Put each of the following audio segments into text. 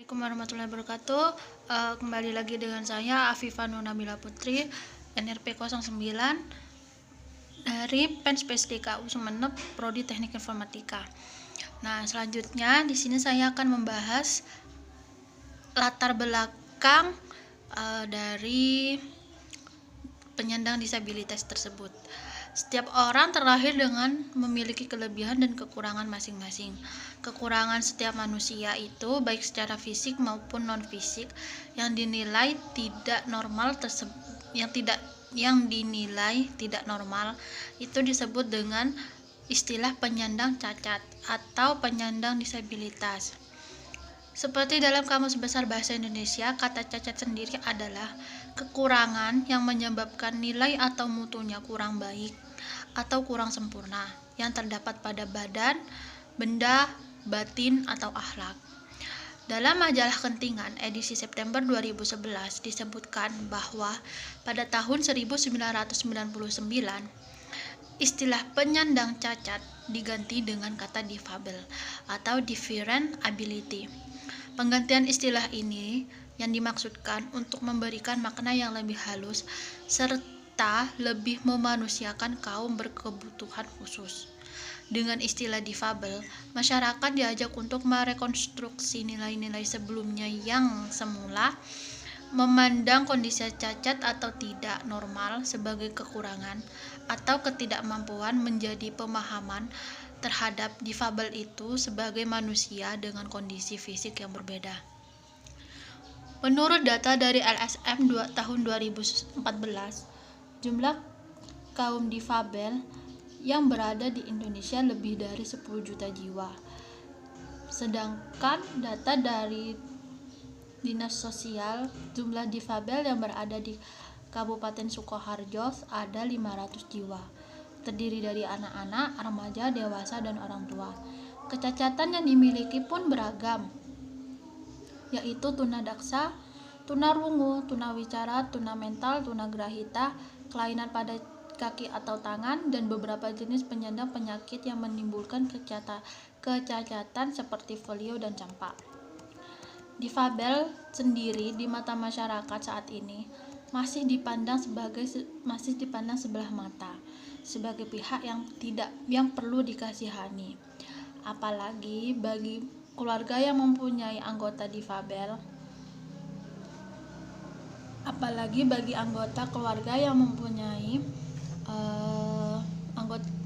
Assalamualaikum warahmatullahi wabarakatuh. Kembali lagi dengan saya Afifah Nunamila Putri, NRP 09 dari Penspes DKU Sumeneb, Prodi Teknik Informatika. Nah, selanjutnya di sini saya akan membahas latar belakang dari penyandang disabilitas tersebut. Setiap orang terlahir dengan memiliki kelebihan dan kekurangan masing-masing. Kekurangan setiap manusia itu baik secara fisik maupun non-fisik yang dinilai tidak normal itu disebut dengan istilah penyandang cacat atau penyandang disabilitas. Seperti dalam Kamus Besar Bahasa Indonesia, kata cacat sendiri adalah kekurangan yang menyebabkan nilai atau mutunya kurang baik atau kurang sempurna yang terdapat pada badan, benda, batin, atau akhlak. Dalam majalah Kentingan edisi September 2011 disebutkan bahwa pada tahun 1999 istilah penyandang cacat diganti dengan kata difabel atau different ability. Penggantian istilah ini yang dimaksudkan untuk memberikan makna yang lebih halus serta lebih memanusiakan kaum berkebutuhan khusus. Dengan istilah difabel, masyarakat diajak untuk merekonstruksi nilai-nilai sebelumnya yang semula memandang kondisi cacat atau tidak normal sebagai kekurangan atau ketidakmampuan menjadi pemahaman terhadap difabel itu sebagai manusia dengan kondisi fisik yang berbeda. Menurut data dari LSM tahun 2014, jumlah kaum difabel yang berada di Indonesia lebih dari 10 juta jiwa. Sedangkan data dari Dinas Sosial, jumlah difabel yang berada di Kabupaten Sukoharjo ada 500 jiwa. Terdiri dari anak-anak, remaja, dewasa, dan orang tua. Kecacatan yang dimiliki pun beragam, yaitu tunadaksa, tunarungu, tunawicara, tunamental, tunagrahita, kelainan pada kaki atau tangan, dan beberapa jenis penyandang penyakit yang menimbulkan kecacatan seperti polio dan campak. Difabel sendiri di mata masyarakat saat ini masih dipandang sebelah mata, sebagai pihak yang perlu dikasihani. Apalagi bagi keluarga yang mempunyai anggota difabel,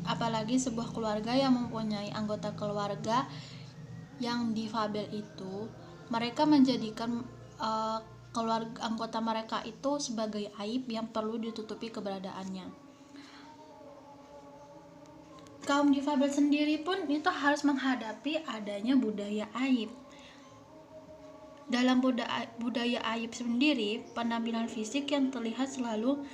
apalagi sebuah keluarga yang mempunyai anggota keluarga yang difabel itu, mereka menjadikan anggota mereka itu sebagai aib yang perlu ditutupi keberadaannya. Kaum difabel sendiri pun itu harus menghadapi adanya budaya aib. Dalam budaya aib sendiri, penampilan fisik yang terlihat selalu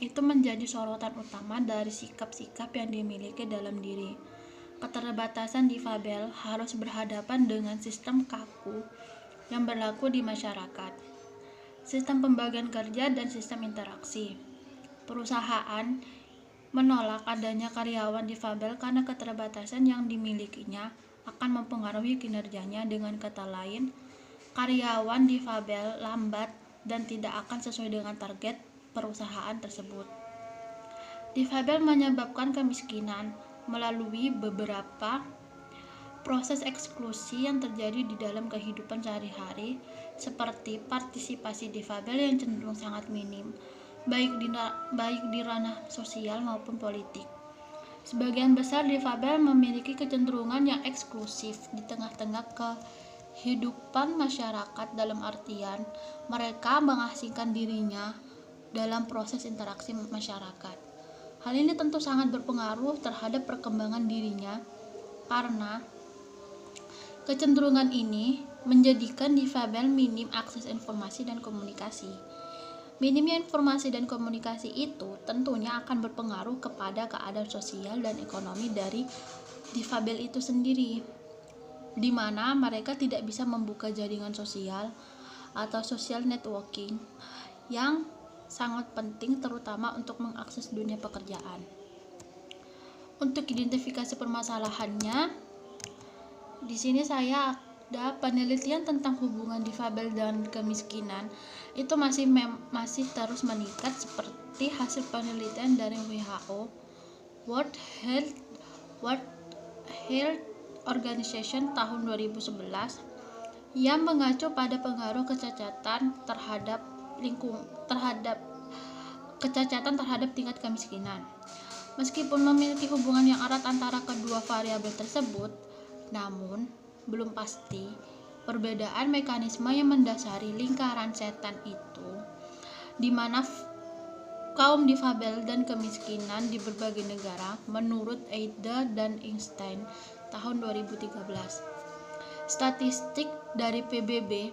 itu menjadi sorotan utama dari sikap-sikap yang dimiliki dalam diri. Keterbatasan difabel harus berhadapan dengan sistem kaku yang berlaku di masyarakat, sistem pembagian kerja dan sistem interaksi. Perusahaan menolak adanya karyawan difabel karena keterbatasan yang dimilikinya akan mempengaruhi kinerjanya. Dengan kata lain, karyawan difabel lambat dan tidak akan sesuai dengan target perusahaan tersebut. Difabel menyebabkan kemiskinan melalui beberapa proses eksklusi yang terjadi di dalam kehidupan sehari-hari, seperti partisipasi difabel yang cenderung sangat minim, baik di ranah sosial maupun politik. Sebagian besar difabel memiliki kecenderungan yang eksklusif di tengah-tengah kehidupan masyarakat, dalam artian mereka mengasingkan dirinya dalam proses interaksi masyarakat. Hal ini tentu sangat berpengaruh terhadap perkembangan dirinya, karena kecenderungan ini menjadikan difabel minim akses informasi dan komunikasi. Minimnya informasi dan komunikasi itu tentunya akan berpengaruh kepada keadaan sosial dan ekonomi dari difabel itu sendiri, di mana mereka tidak bisa membuka jaringan sosial atau social networking yang sangat penting, terutama untuk mengakses dunia pekerjaan. Untuk identifikasi permasalahannya, di sini saya penelitian tentang hubungan difabel dan kemiskinan itu masih terus meningkat, seperti hasil penelitian dari WHO, World Health Organization tahun 2011 yang mengacu pada pengaruh kecacatan terhadap tingkat kemiskinan. Meskipun memiliki hubungan yang erat antara kedua variabel tersebut, namun belum pasti perbedaan mekanisme yang mendasari lingkaran setan itu, di mana kaum difabel dan kemiskinan di berbagai negara, menurut Eide dan Einstein tahun 2013. Statistik dari PBB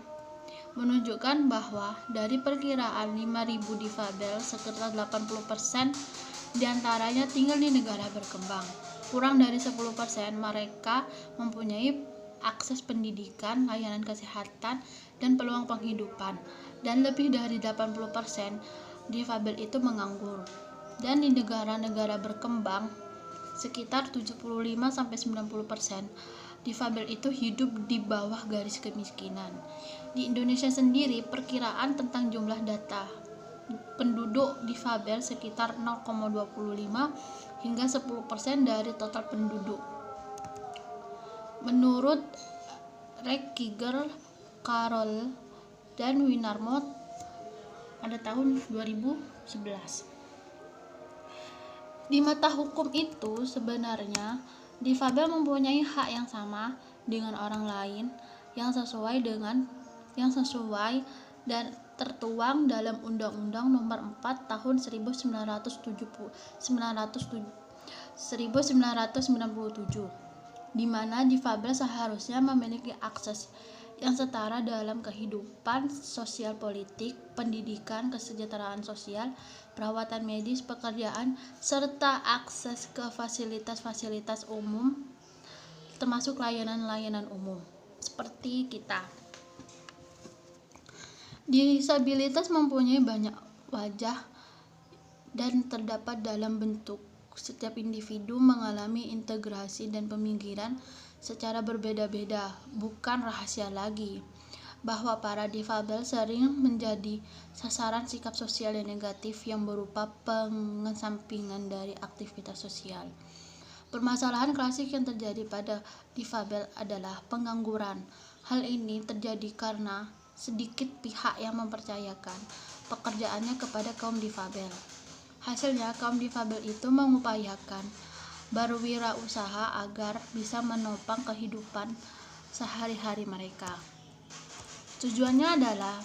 menunjukkan bahwa dari perkiraan 5.000 difabel, sekitar 80% diantaranya tinggal di negara berkembang. Kurang dari 10% mereka mempunyai akses pendidikan, layanan kesehatan, dan peluang penghidupan, dan lebih dari 80% difabel itu menganggur. Dan di negara-negara berkembang, sekitar 75-90% difabel itu hidup di bawah garis kemiskinan. Di Indonesia sendiri, perkiraan tentang jumlah data penduduk difabel sekitar 0,25 hingga 10% dari total penduduk. Menurut Rekiger, Carroll, dan Winarmot pada tahun 2011. Di mata hukum itu, sebenarnya difabel mempunyai hak yang sama dengan orang lain yang sesuai dan tertuang dalam Undang-Undang Nomor 4 Tahun 1997, di mana difabel seharusnya memiliki akses yang setara dalam kehidupan sosial politik, pendidikan, kesejahteraan sosial, perawatan medis, pekerjaan, serta akses ke fasilitas-fasilitas umum, termasuk layanan-layanan umum, seperti kita. Disabilitas mempunyai banyak wajah dan terdapat dalam bentuk. Setiap individu mengalami integrasi dan pemikiran secara berbeda-beda. Bukan rahasia lagi bahwa para difabel sering menjadi sasaran sikap sosial yang negatif yang berupa pengesampingan dari aktivitas sosial. Permasalahan klasik yang terjadi pada difabel adalah pengangguran. Hal ini terjadi karena sedikit pihak yang mempercayakan pekerjaannya kepada kaum difabel. Hasilnya, kaum difabel itu mengupayakan berwirausaha agar bisa menopang kehidupan sehari-hari mereka. Tujuannya adalah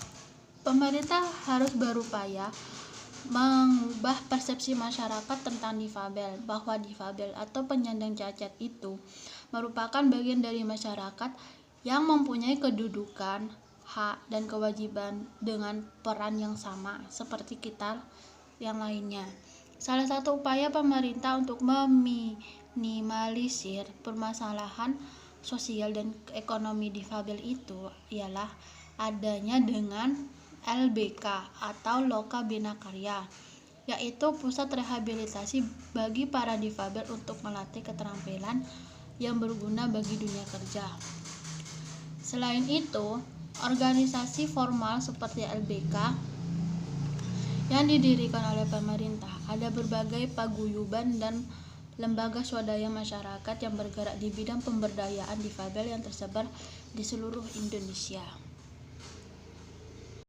pemerintah harus berupaya mengubah persepsi masyarakat tentang difabel, bahwa difabel atau penyandang cacat itu merupakan bagian dari masyarakat yang mempunyai kedudukan, hak, dan kewajiban dengan peran yang sama seperti kita yang lainnya. Salah satu upaya pemerintah untuk meminimalisir permasalahan sosial dan ekonomi difabel itu ialah adanya dengan LBK atau Loka Bina Karya, yaitu pusat rehabilitasi bagi para difabel untuk melatih keterampilan yang berguna bagi dunia kerja. Selain itu, organisasi formal seperti LBK yang didirikan oleh pemerintah, ada berbagai paguyuban dan lembaga swadaya masyarakat yang bergerak di bidang pemberdayaan difabel yang tersebar di seluruh Indonesia.